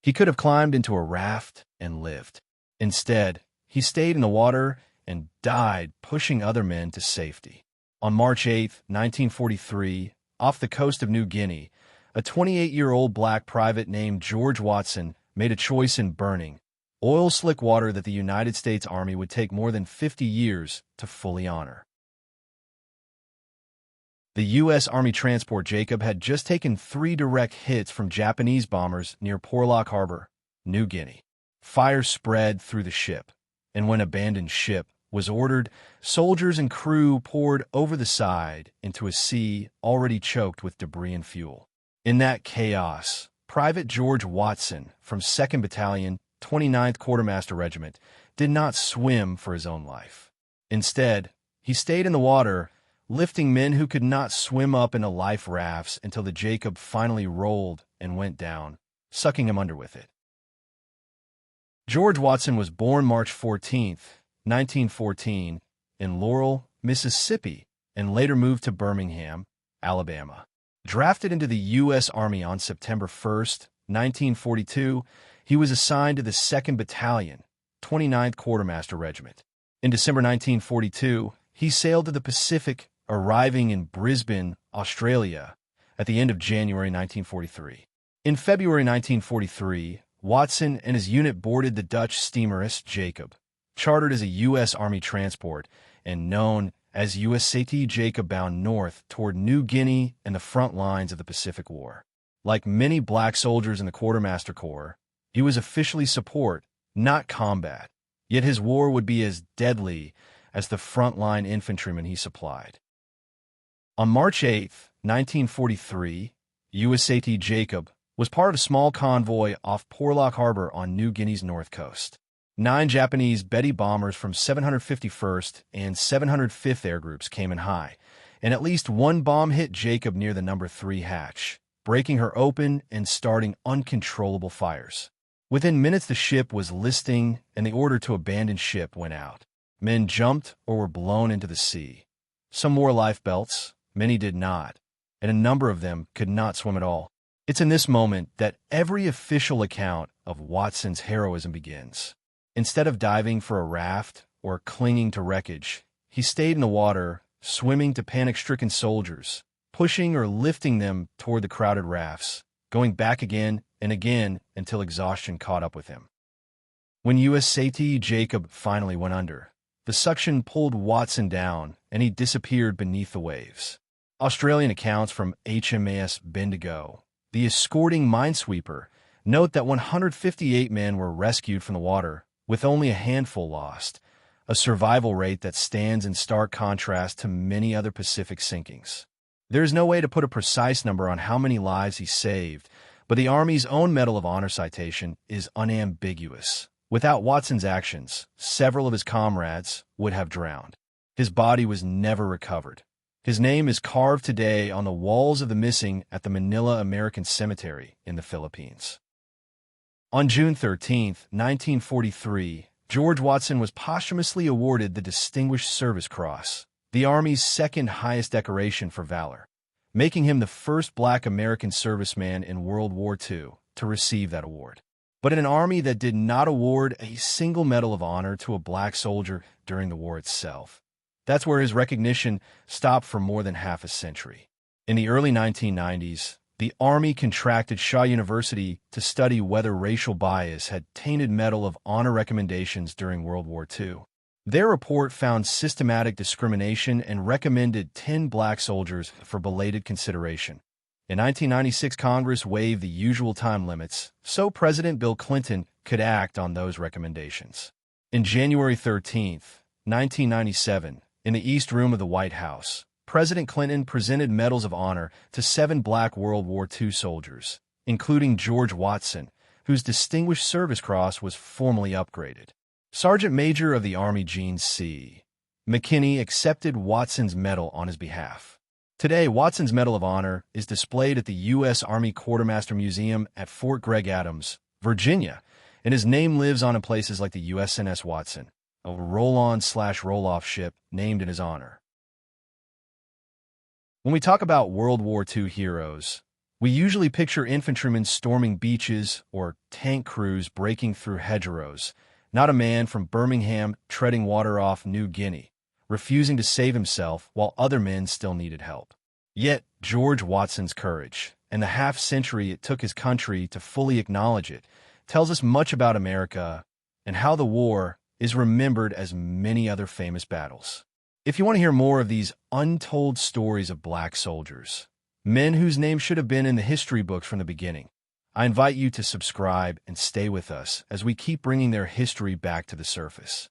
He could have climbed into a raft and lived. Instead, he stayed in the water and died pushing other men to safety. On March 8, 1943, off the coast of New Guinea, a 28-year-old black private named George Watson made a choice in burning oil-slick water that the United States Army would take more than 50 years to fully honor. The U.S. Army transport Jacob had just taken 3 direct hits from Japanese bombers near Porlock Harbor, New Guinea. Fire spread through the ship, and when abandoned ship was ordered, soldiers and crew poured over the side into a sea already choked with debris and fuel. In that chaos, Private George Watson from 2nd Battalion, 29th Quartermaster Regiment, did not swim for his own life. Instead, he stayed in the water, lifting men who could not swim up into life rafts until the Jacob finally rolled and went down, sucking him under with it. George Watson was born March 14, 1914, in Laurel, Mississippi, and later moved to Birmingham, Alabama. Drafted into the U.S. Army on September 1, 1942, he was assigned to the 2nd Battalion, 29th Quartermaster Regiment. In December 1942, he sailed to the Pacific, arriving in Brisbane, Australia, at the end of January 1943. In February 1943, Watson and his unit boarded the Dutch steamer Jacob, chartered as a U.S. Army transport and known as USAT Jacob, bound north toward New Guinea and the front lines of the Pacific War. Like many black soldiers in the Quartermaster Corps, he was officially support, not combat, yet his war would be as deadly as the frontline infantrymen he supplied. On March 8, 1943, USAT Jacob was part of a small convoy off Porlock Harbor on New Guinea's north coast. 9 Japanese Betty bombers from 751st and 705th Air Groups came in high, and at least one bomb hit Jacob near the No. 3 hatch, breaking her open and starting uncontrollable fires. Within minutes, the ship was listing, and the order to abandon ship went out. Men jumped or were blown into the sea. Some wore life belts, many did not, and a number of them could not swim at all. It's in this moment that every official account of Watson's heroism begins. Instead of diving for a raft or clinging to wreckage, he stayed in the water, swimming to panic-stricken soldiers, pushing or lifting them toward the crowded rafts, going back again and again until exhaustion caught up with him. When USAT Jacob finally went under, the suction pulled Watson down and he disappeared beneath the waves. Australian accounts from HMAS Bendigo, the escorting minesweeper, note that 158 men were rescued from the water, with only a handful lost, a survival rate that stands in stark contrast to many other Pacific sinkings. There is no way to put a precise number on how many lives he saved, but the Army's own Medal of Honor citation is unambiguous. Without Watson's actions, several of his comrades would have drowned. His body was never recovered. His name is carved today on the walls of the missing at the Manila American Cemetery in the Philippines. On June 13, 1943, George Watson was posthumously awarded the Distinguished Service Cross, the Army's second highest decoration for valor, making him the first black American serviceman in World War II to receive that award. But in an Army that did not award a single Medal of Honor to a black soldier during the war itself. That's where his recognition stopped for more than half a century. In the early 1990s, the Army contracted Shaw University to study whether racial bias had tainted Medal of Honor recommendations during World War II. Their report found systematic discrimination and recommended 10 black soldiers for belated consideration. In 1996, Congress waived the usual time limits, so President Bill Clinton could act on those recommendations. In January 13, 1997, in the East Room of the White House, President Clinton presented Medals of Honor to 7 black World War II soldiers, including George Watson, whose Distinguished Service Cross was formally upgraded. Sergeant Major of the Army Gene C. McKinney accepted Watson's medal on his behalf. Today, Watson's Medal of Honor is displayed at the U.S. Army Quartermaster Museum at Fort Gregg Adams, Virginia, and his name lives on in places like the USNS Watson, a roll-on/roll-off ship named in his honor. When we talk about World War II heroes, We usually picture infantrymen storming beaches or tank crews breaking through hedgerows, not a man from Birmingham treading water off New Guinea, refusing to save himself while other men still needed help. Yet, George Watson's courage, and the half-century it took his country to fully acknowledge it, tells us much about America and how the war is remembered as many other famous battles. If you want to hear more of these untold stories of black soldiers, men whose names should have been in the history books from the beginning, I invite you to subscribe and stay with us as we keep bringing their history back to the surface.